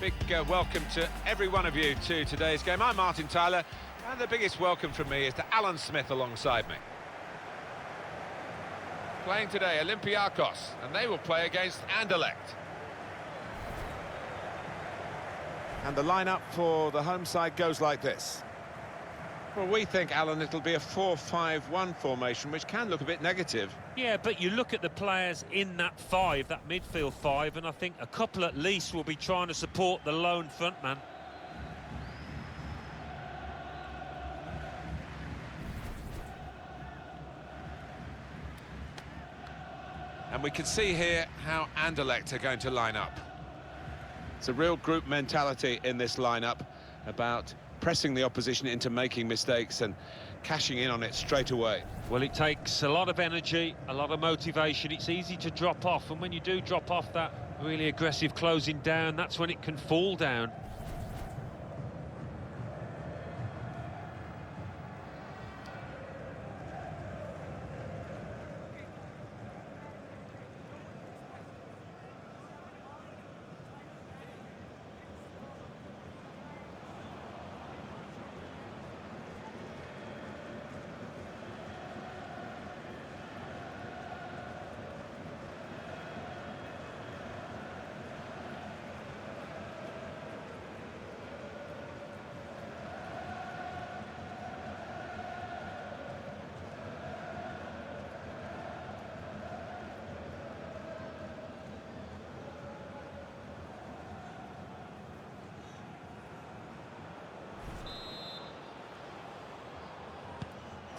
Big welcome to every one of you to today's game. I'm Martin Tyler, and the biggest welcome from me is to Alan Smith alongside me. Playing today, Olympiacos, and they will play against Anderlecht. And the lineup for the home side goes like this. Well, we think, Alan, it'll be a 4-5-1 formation, which can look a bit negative. Yeah, but you look at the players in that five, that midfield five, and I think a couple at least will be trying to support the lone frontman. And we can see here how Anderlecht are going to line up. It's a real group mentality in this lineup about pressing the opposition into making mistakes and cashing in on it straight away. Well, it takes a lot of energy, a lot of motivation. It's easy to drop off, and when you do drop off that really aggressive closing down, that's when it can fall down.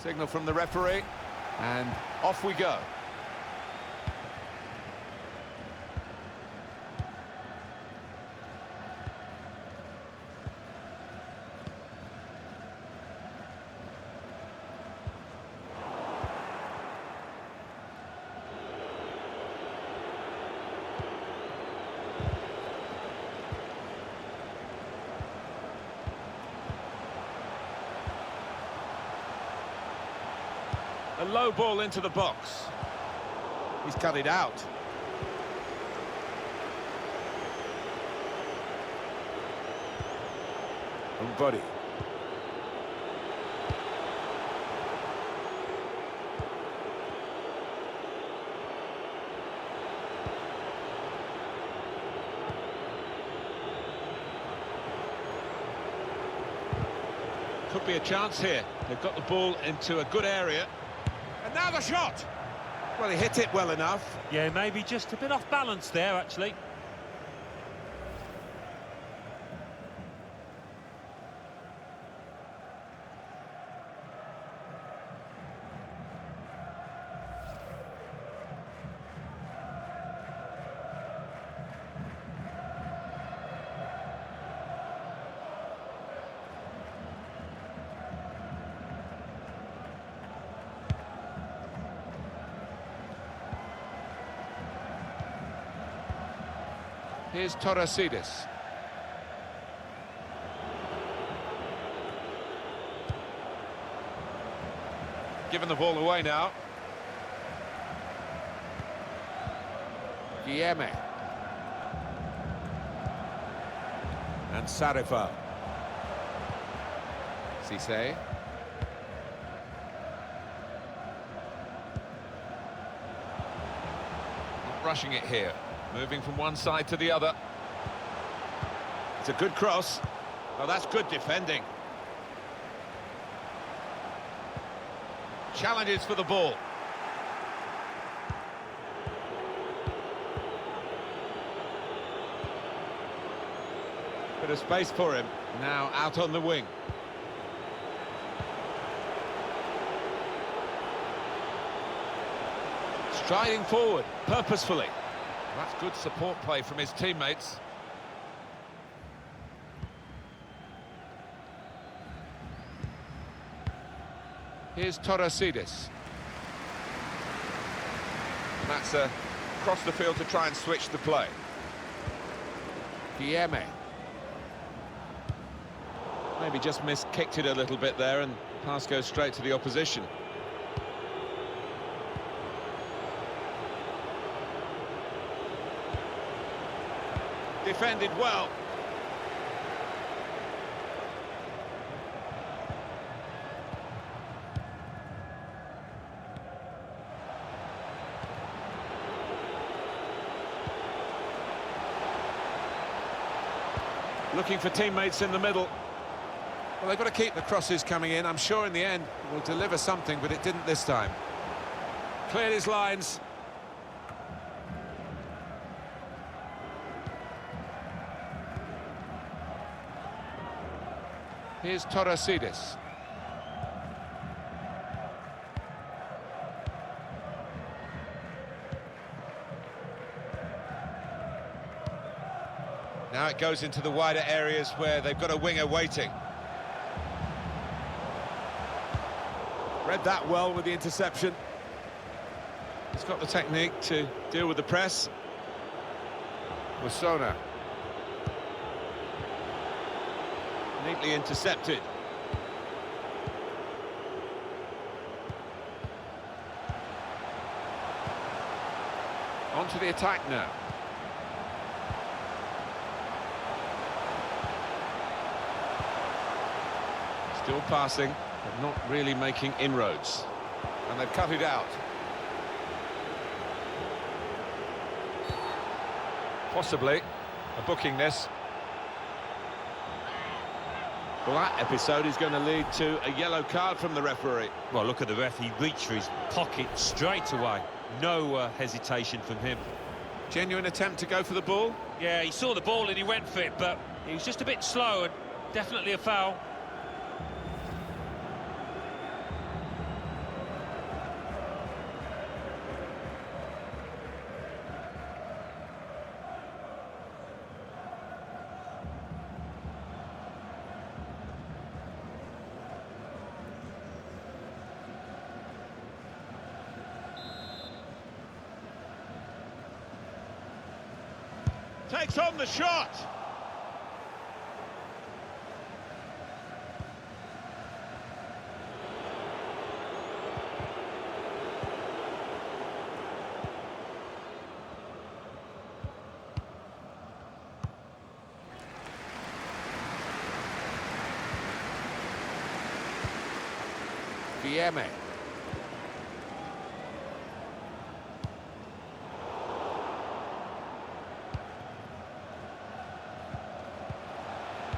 Signal from the referee, and off we go. A low ball into the box. He's cut it out. Buddy. Could be a chance here. They've got the ball into a good area. And now the shot! Well, he hit it well enough. Yeah, maybe just a bit off balance there, actually. Here's Torresidis. Giving the ball away now. Guilherme. And Sarifa. Cisse. Not rushing it here. Moving from one side to the other. It's a good cross. Oh, that's good defending. Challenges for the ball. Bit of space for him. Now out on the wing. Striding forward, purposefully. That's good support play from his teammates. Here's Torresidis. That's across the field to try and switch the play. Guilherme. Maybe just kicked it a little bit there, and pass goes straight to the opposition. Defended well. Looking for teammates in the middle. Well, they've got to keep the crosses coming in. I'm sure in the end it will deliver something, but it didn't this time. Cleared his lines. Here's Torresidis. Now it goes into the wider areas where they've got a winger waiting. Read that well with the interception. He's got the technique to deal with the press. Musona. Neatly intercepted. On to the attack now. Still passing, but not really making inroads. And they've cut it out. Possibly a booking this. Well, that episode is going to lead to a yellow card from the referee. Well, look at the ref. He reached for his pocket straight away. No hesitation from him. Genuine attempt to go for the ball. Yeah, he saw the ball and he went for it, but he was just a bit slow and definitely a foul. Takes on the shot. Vieme.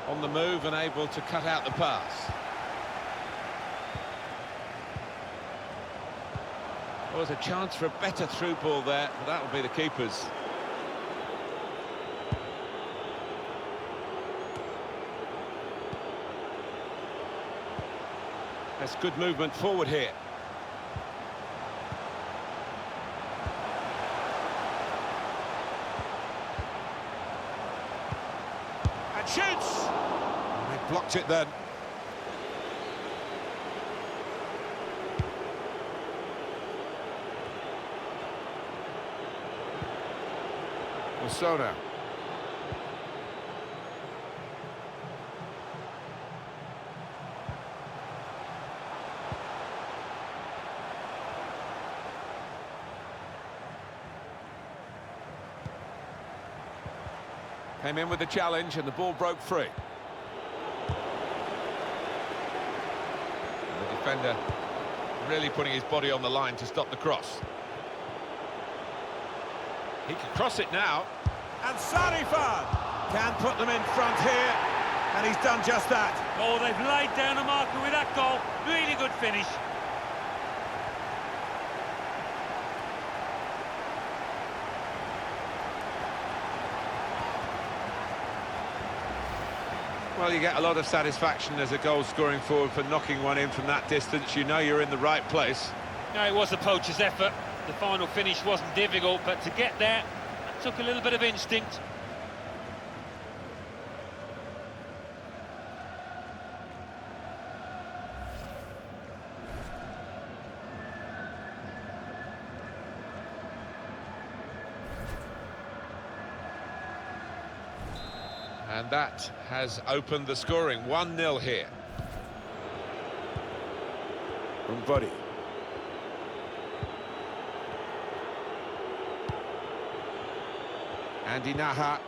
On the move and able to cut out the pass. Well, there's a chance for a better through ball there, but that will be the keeper's. That's good movement forward here. And shoots! They blocked it then. Musona. Came in with the challenge and the ball broke free. And the defender really putting his body on the line to stop the cross. He can cross it now. And Sarifan can put them in front here, and he's done just that. Oh, they've laid down a marker with that goal. Really good finish. Well, you get a lot of satisfaction as a goal-scoring forward for knocking one in from that distance. You know you're in the right place. No, it was the poacher's effort. The final finish wasn't difficult, but to get there, it took a little bit of instinct. And that has opened the scoring. 1-0 here. From Buddy. Andy Naha.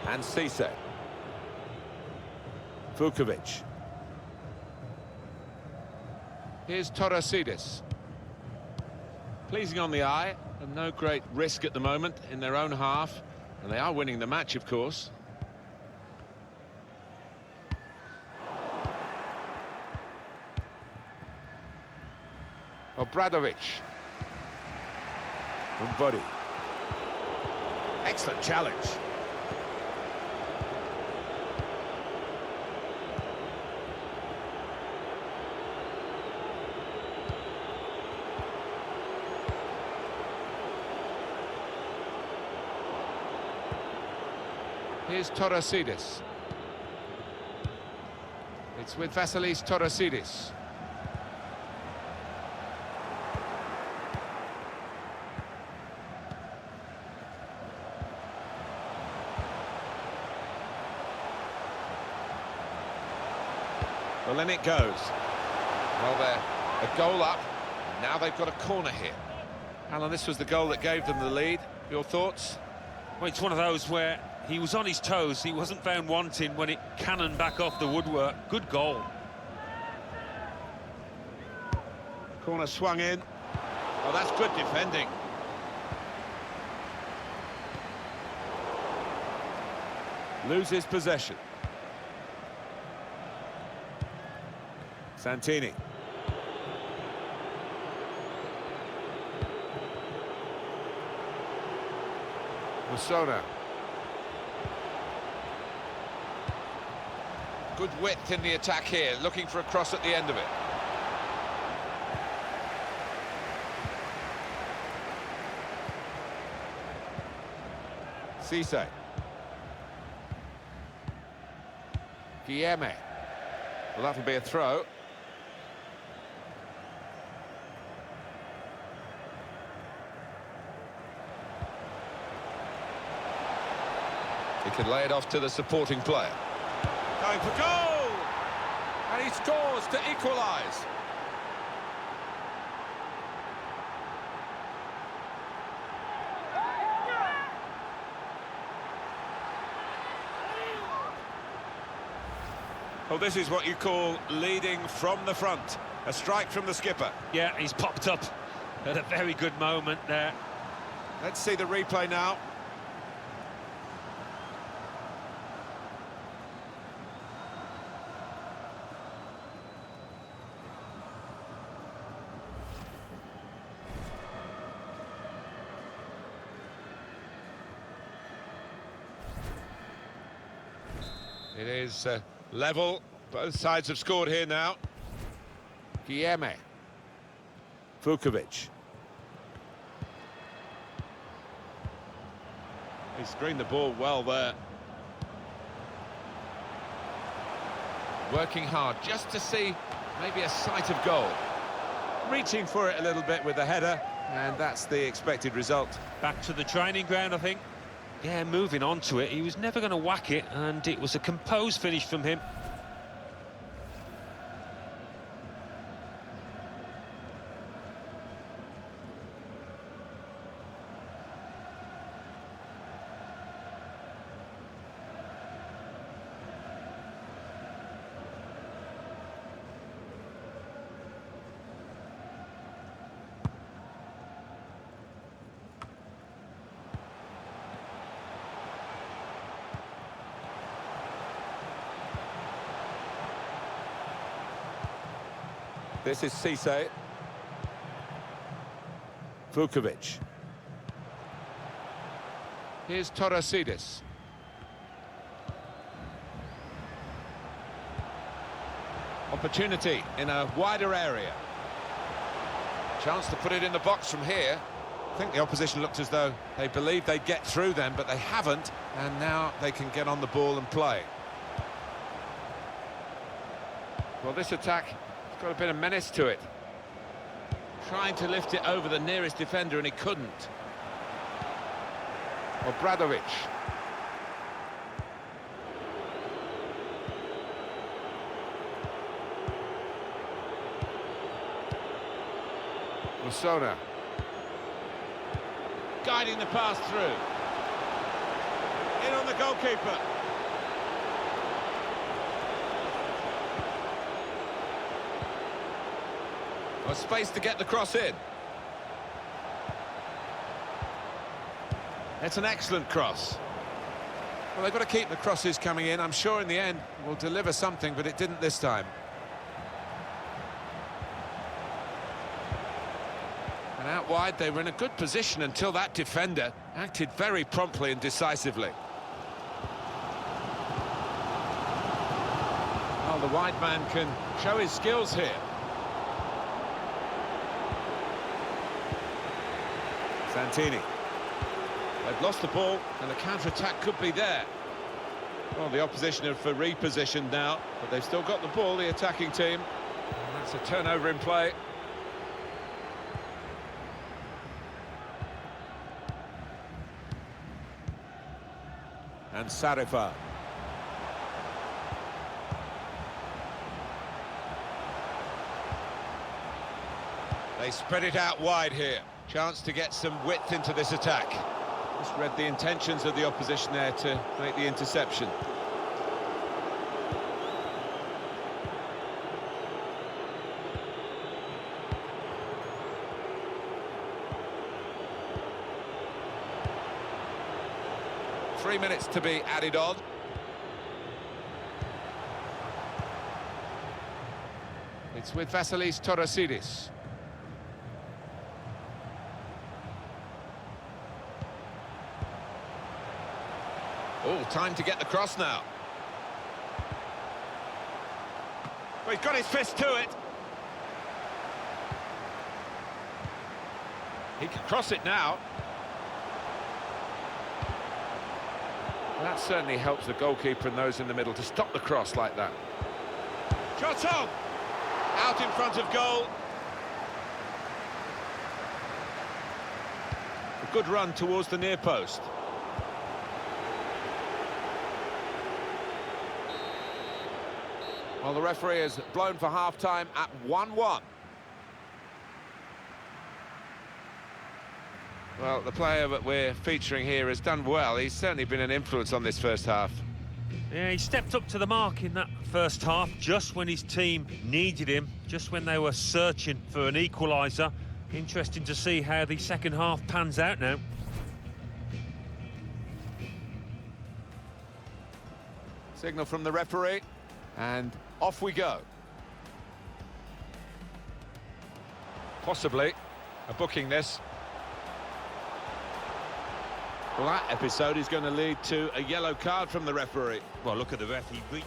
And Cisse. Vukovic. Here's Torresidis. Pleasing on the eye, and no great risk at the moment in their own half. And they are winning the match, of course. Obradovic. Umbodi. Excellent challenge. Here's Torresidis. It's with Vasilis Torresidis. Well, in it goes. Well, they're a goal up. Now they've got a corner here. Alan, this was the goal that gave them the lead. Your thoughts? Well, it's one of those where he was on his toes. He wasn't found wanting when it cannoned back off the woodwork. Good goal. Corner swung in. Oh, that's good defending. Loses possession. Santini. Musona. Good width in the attack here, looking for a cross at the end of it. Cisse. Guilherme. Well, that'll be a throw. He can lay it off to the supporting player. Going for goal! And he scores to equalise. Well, this is what you call leading from the front. A strike from the skipper. Yeah, he's popped up at a very good moment there. Let's see the replay now. It is level. Both sides have scored here now. Guilherme. Vukovic. He screened the ball well there. Working hard just to see maybe a sight of goal. Reaching for it a little bit with the header, and that's the expected result. Back to the training ground, I think. Yeah, moving on to it. He was never going to whack it, and it was a composed finish from him. This is Cisse. Vukovic. Here's Torresidis. Opportunity in a wider area. Chance to put it in the box from here. I think the opposition looked as though they believed they'd get through them, but they haven't, and now they can get on the ball and play. Well, this attack has got a bit of menace to it. Trying to lift it over the nearest defender, and he couldn't. Obradovic. Musona. Guiding the pass through. In on the goalkeeper. Well, space to get the cross in. It's an excellent cross. Well, they've got to keep the crosses coming in. I'm sure in the end will deliver something, but it didn't this time. And out wide, they were in a good position until that defender acted very promptly and decisively. Well, the wide man can show his skills here. Santini. They've lost the ball, and the counter-attack could be there. Well, the opposition are for repositioned now, but they've still got the ball, the attacking team. And that's a turnover in play. And Sarifa. They spread it out wide here. Chance to get some width into this attack. Just read the intentions of the opposition there to make the interception. Three minutes to be added on. It's with Vasilis Torosidis. Oh, time to get the cross now. Well, he's got his fist to it. He can cross it now. That certainly helps the goalkeeper and those in the middle to stop the cross like that. Shot on! Out in front of goal. A good run towards the near post. Well, the referee has blown for half-time at 1-1. Well, the player that we're featuring here has done well. He's certainly been an influence on this first half. Yeah, he stepped up to the mark in that first half, just when his team needed him, just when they were searching for an equaliser. Interesting to see how the second half pans out now. Signal from the referee, and off we go. Possibly a booking this. Well, that episode is going to lead to a yellow card from the referee. Well, look at the ref, he reached.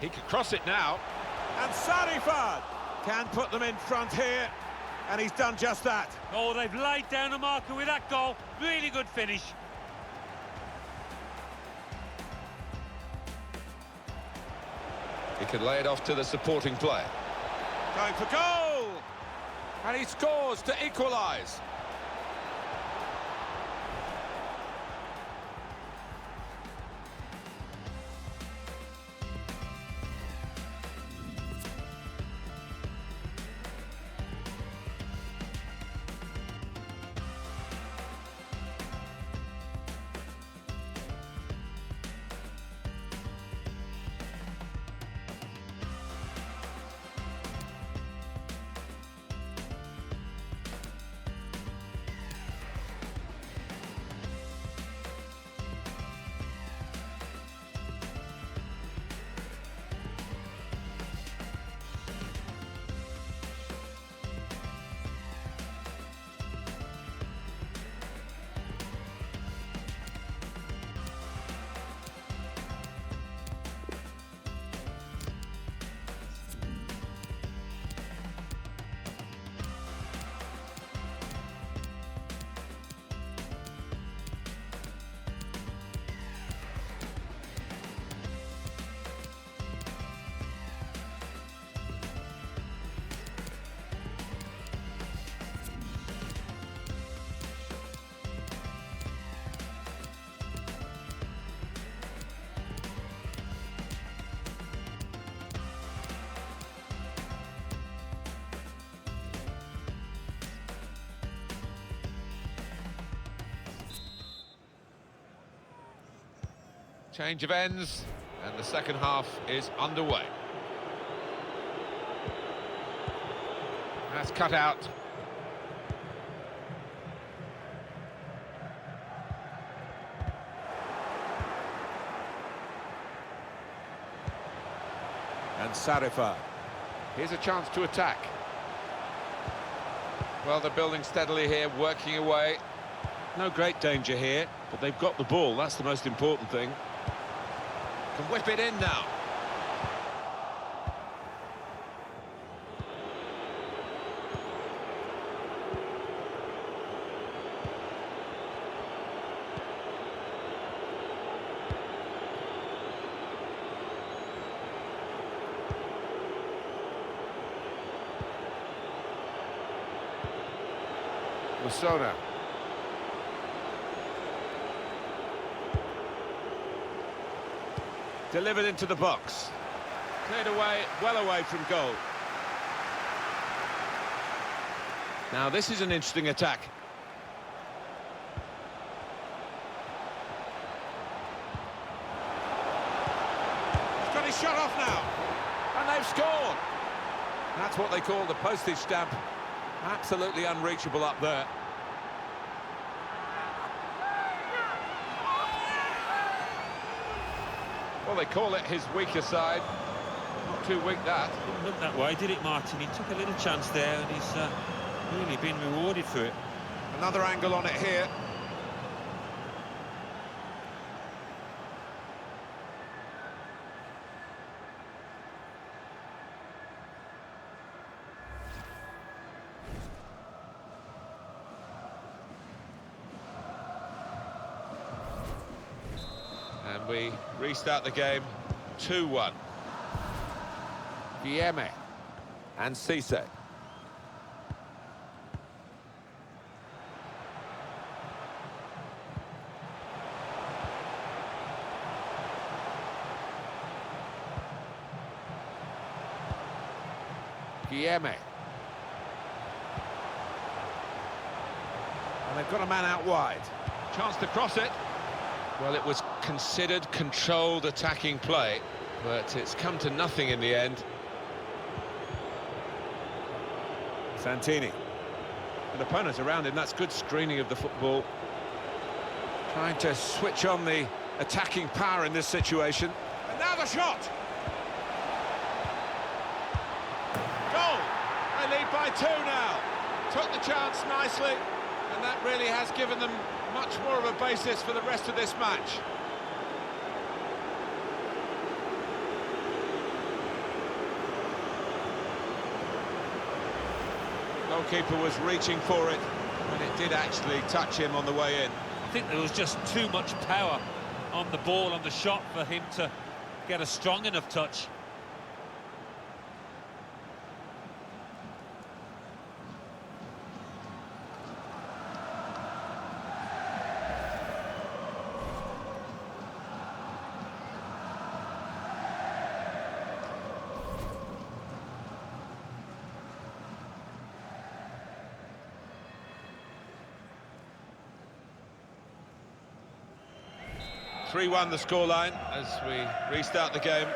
He can cross it now. And Sarifad can put them in front here, and he's done just that. Oh, they've laid down a marker with that goal. Really good finish. He can lay it off to the supporting player. Going for goal! And he scores to equalise. Change of ends. And the second half is underway. That's cut out. And Sarifa. Here's a chance to attack. Well, they're building steadily here, working away. No great danger here, but they've got the ball. That's the most important thing. Can whip it in now. Musona. Delivered into the box. Cleared away, well away from goal. Now this is an interesting attack. He's got his shot off now. And they've scored. That's what they call the postage stamp. Absolutely unreachable up there. Well, they call it his weaker side. Not too weak, that. Didn't look that way, did it, Martin? He took a little chance there, and he's really been rewarded for it. Another angle on it here. And we restart the game 2-1. Guilherme and Cisse. Guilherme. And they've got a man out wide. Chance to cross it. Well, it was considered controlled attacking play, but it's come to nothing in the end. Santini. An opponent around him, that's good screening of the football. Trying to switch on the attacking power in this situation. And now the shot! Goal! They lead by 2 now. Took the chance nicely, and that really has given them much more of a basis for the rest of this match. Goalkeeper was reaching for it, and it did actually touch him on the way in. I think there was just too much power on the ball, on the shot, for him to get a strong enough touch. (3-1) the scoreline as we restart the game.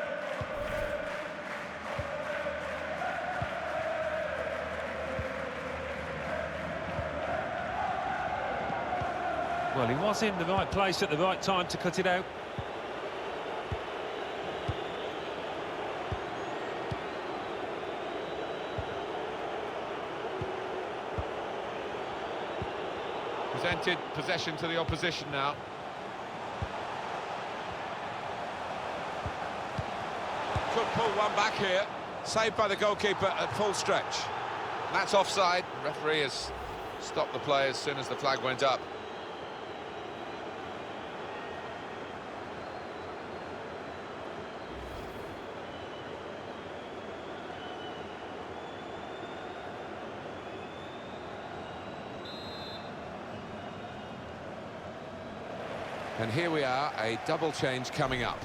Well, he was in the right place at the right time to cut it out. Presented possession to the opposition now. Could pull one back here. Saved by the goalkeeper at full stretch. That's offside. The referee has stopped the play as soon as the flag went up. And here we are, a double change coming up.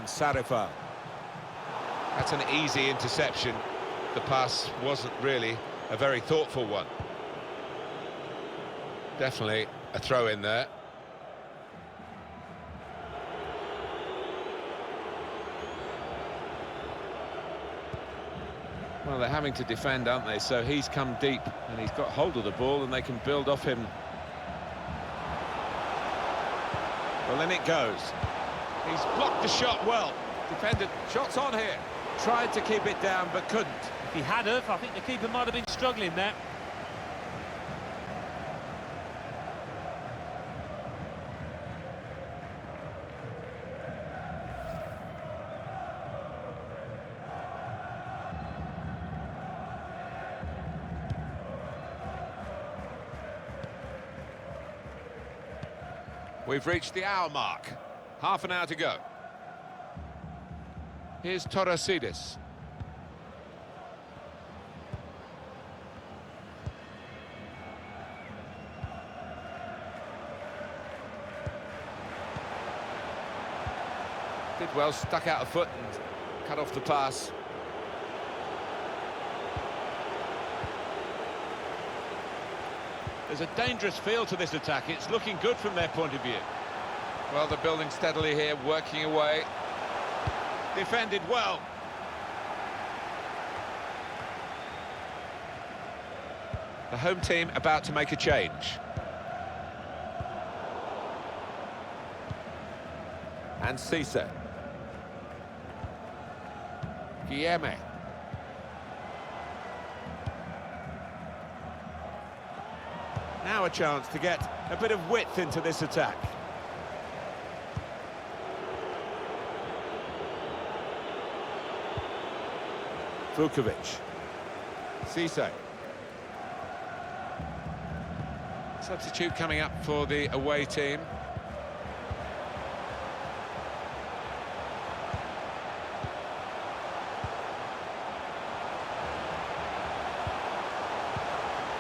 And Sarifa. That's an easy interception. The pass wasn't really a very thoughtful one. Definitely a throw in there. Well, they're having to defend, aren't they? So he's come deep and he's got hold of the ball and they can build off him. Well, in it goes. He's blocked the shot well. Defended, shots on here. Tried to keep it down, but couldn't. If he had have, I think the keeper might have been struggling there. We've reached the hour mark. Half an hour to go. Here's Torresidis. Did well, stuck out a foot and cut off the pass. There's a dangerous feel to this attack. It's looking good from their point of view. Well, they're building steadily here, working away. Defended well. The home team about to make a change. And Cisse. Guilherme. Now a chance to get a bit of width into this attack. Vukovic. Cisse. Substitute coming up for the away team.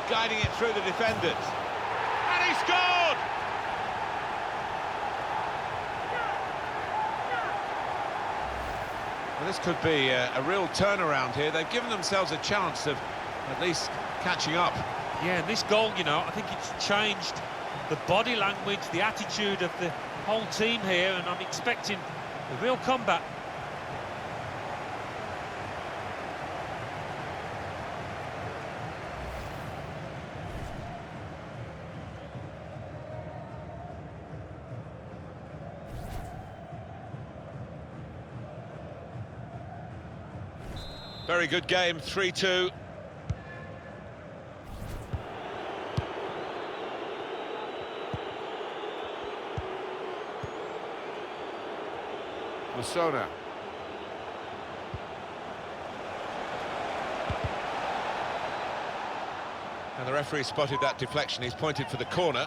Guiding it through the defenders. And he scored! Well, this could be a real turnaround here. They've given themselves a chance of at least catching up. Yeah, and this goal, you know, I think it's changed the body language, the attitude of the whole team here, and I'm expecting a real comeback. Very good game, 3-2. Musona. And the referee spotted that deflection. He's pointed for the corner.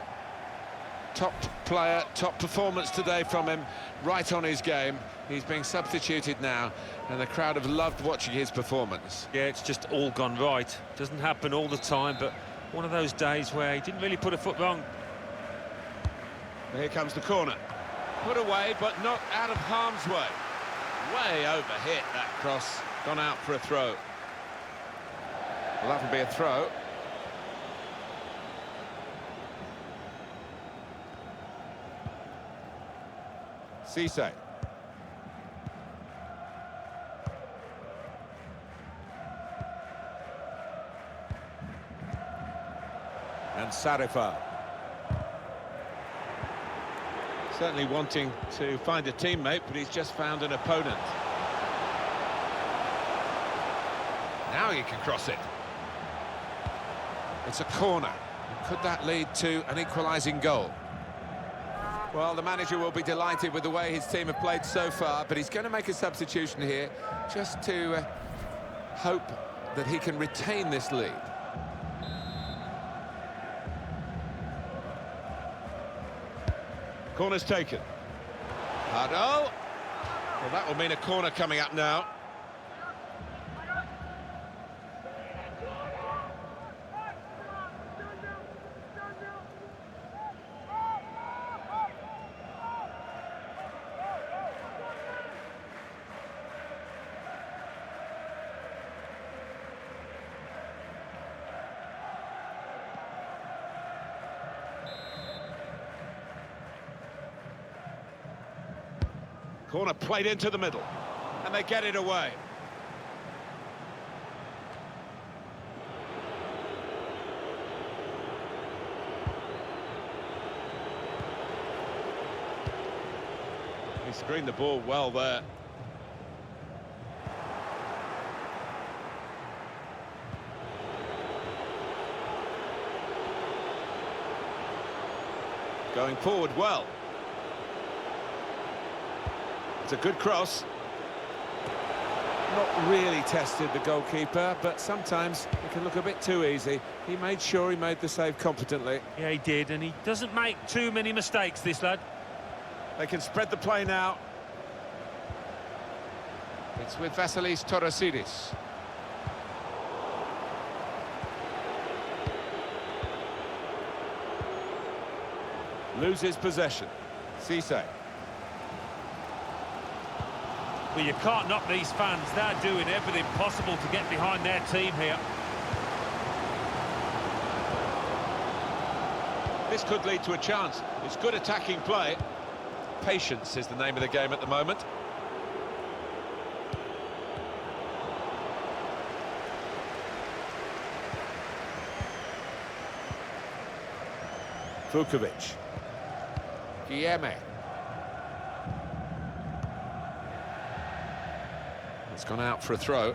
Top player, top performance today from him, right on his game. He's being substituted now, and the crowd have loved watching his performance. Yeah, it's just all gone right. Doesn't happen all the time, but one of those days where he didn't really put a foot wrong. And here comes the corner. Put away, but not out of harm's way. Way overhit that cross. Gone out for a throw. Well, that'll be a throw. Cisse. And Sarifa. Certainly wanting to find a teammate, but he's just found an opponent. Now you can cross it. It's a corner. Could that lead to an equalising goal? Well, the manager will be delighted with the way his team have played so far, but he's going to make a substitution here just to hope that he can retain this lead. Corner's taken. Pardo. Well, that will mean a corner coming up now. Corner played into the middle, and they get it away. He screened the ball well there. Going forward well. It's a good cross. Not really tested the goalkeeper, but sometimes it can look a bit too easy. He made sure he made the save competently. Yeah, he did, and he doesn't make too many mistakes, this lad. They can spread the play now. It's with Vasilis Torosidis. Loses possession. Cisse. Well, you can't knock these fans. They're doing everything possible to get behind their team here. This could lead to a chance. It's good attacking play. Patience is the name of the game at the moment. Vukovic. Guilherme. It's gone out for a throw.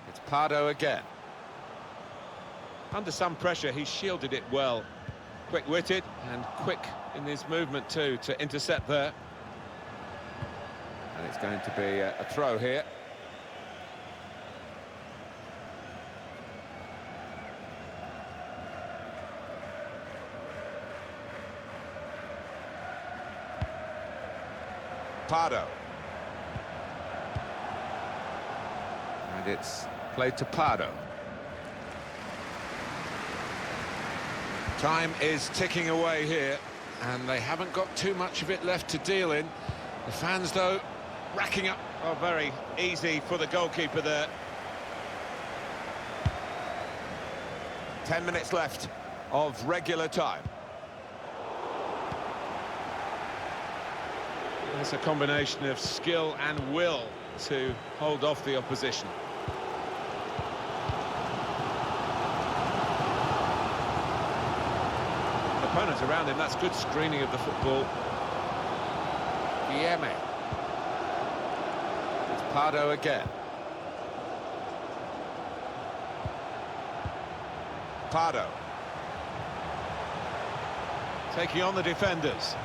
It's Pardo again. Under some pressure, he shielded it well. Quick-witted and quick in his movement too to intercept there. And it's going to be a throw here. Pardo. And it's played to Pardo. Time is ticking away here, and they haven't got too much of it left to deal in. The fans, though, racking up. Oh, very easy for the goalkeeper there. 10 minutes left of regular time. It's a combination of skill and will to hold off the opposition. Opponents around him, that's good screening of the football. Guilherme. It's Pardo again. Pardo. Taking on the defenders.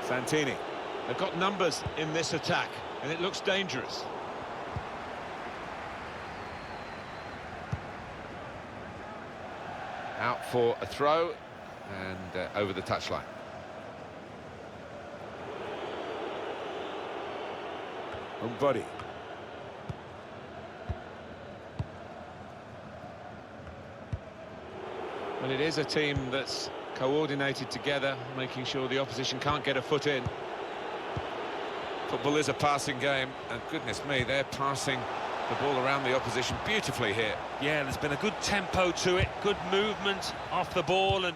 Santini. They've got numbers in this attack, and it looks dangerous. Out for a throw, and over the touchline. Body. Well, it is a team that's coordinated together, making sure the opposition can't get a foot in. Football is a passing game, and goodness me, they're passing the ball around the opposition beautifully here. Yeah, there's been a good tempo to it, good movement off the ball, and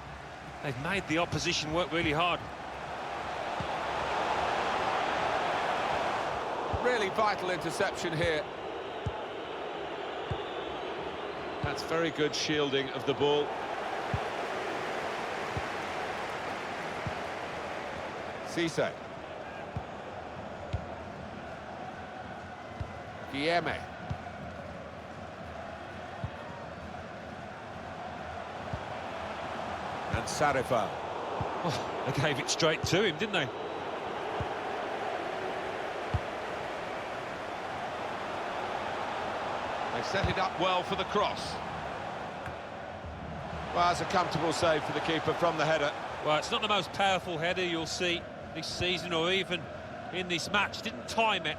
they've made the opposition work really hard. Really vital interception here. That's very good shielding of the ball. Cisse. Guilherme. And Sarifa. Oh, they gave it straight to him, didn't they? They set it up well for the cross. Well, it's a comfortable save for the keeper from the header. Well, it's not the most powerful header you'll see this season or even in this match, didn't time it.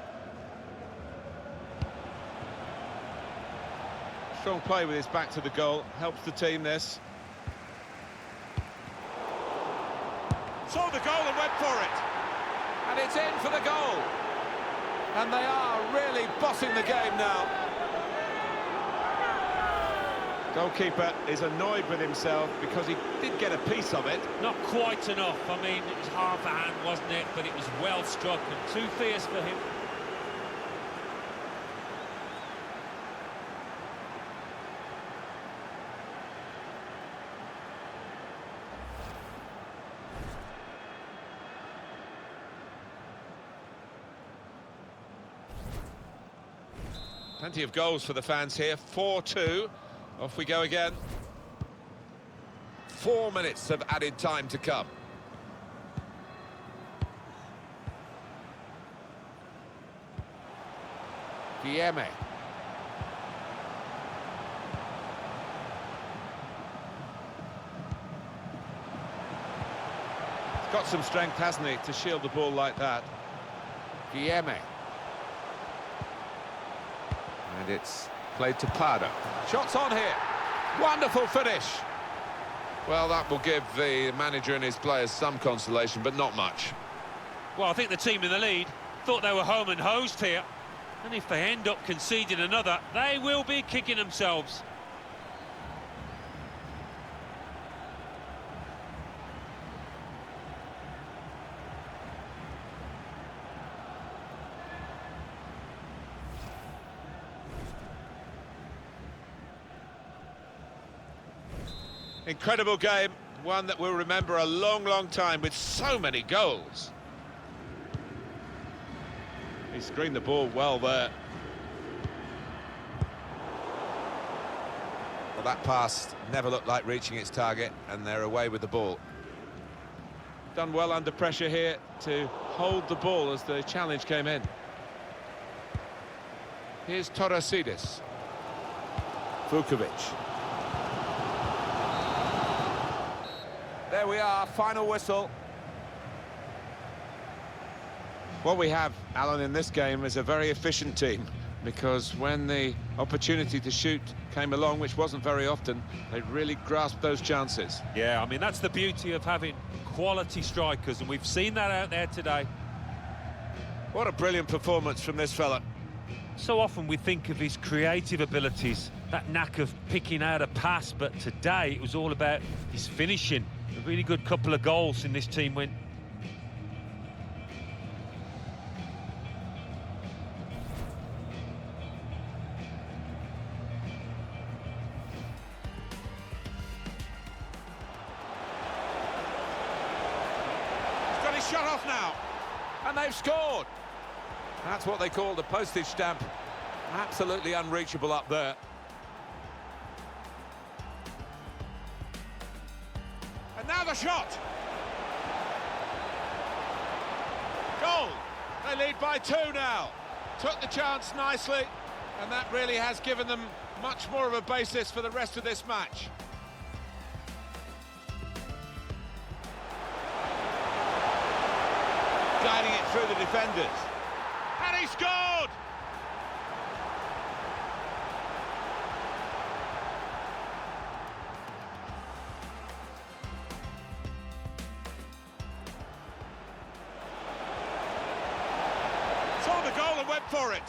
Strong play with his back to the goal, helps the team this. Saw the goal and went for it. And it's in for the goal. And they are really bossing the game now. Goalkeeper is annoyed with himself because he did get a piece of it. Not quite enough. I mean, it was half a hand, wasn't it? But it was well struck and too fierce for him. Plenty of goals for the fans here. 4-2. Off we go again. 4 minutes of added time to come. Guilleme. He's got some strength, hasn't he, to shield the ball like that. Guilleme. And it's played to Pardo. Shots on here. Wonderful finish. Well, that will give the manager and his players some consolation, but not much. Well, I think the team in the lead thought they were home and hosed here. And if they end up conceding another, they will be kicking themselves. Incredible game, one that we'll remember a long, long time with so many goals. He screened the ball well there. Well, that pass never looked like reaching its target, and they're away with the ball. Done well under pressure here to hold the ball as the challenge came in. Here's Torresidis. Vukovic. There we are, final whistle. What we have, Alan, in this game is a very efficient team, because when the opportunity to shoot came along, which wasn't very often, they really grasped those chances. Yeah, I mean, that's the beauty of having quality strikers, and we've seen that out there today. What a brilliant performance from this fella. So often we think of his creative abilities, that knack of picking out a pass, but today it was all about his finishing. A really good couple of goals in this team win. He's got his shot off now, and they've scored. That's what they call the postage stamp. Absolutely unreachable up there. And now the shot. Goal. They lead by 2 now. Took the chance nicely, and that really has given them much more of a basis for the rest of this match. Guiding it through the defenders. And he scored! Saw the goal and went for it.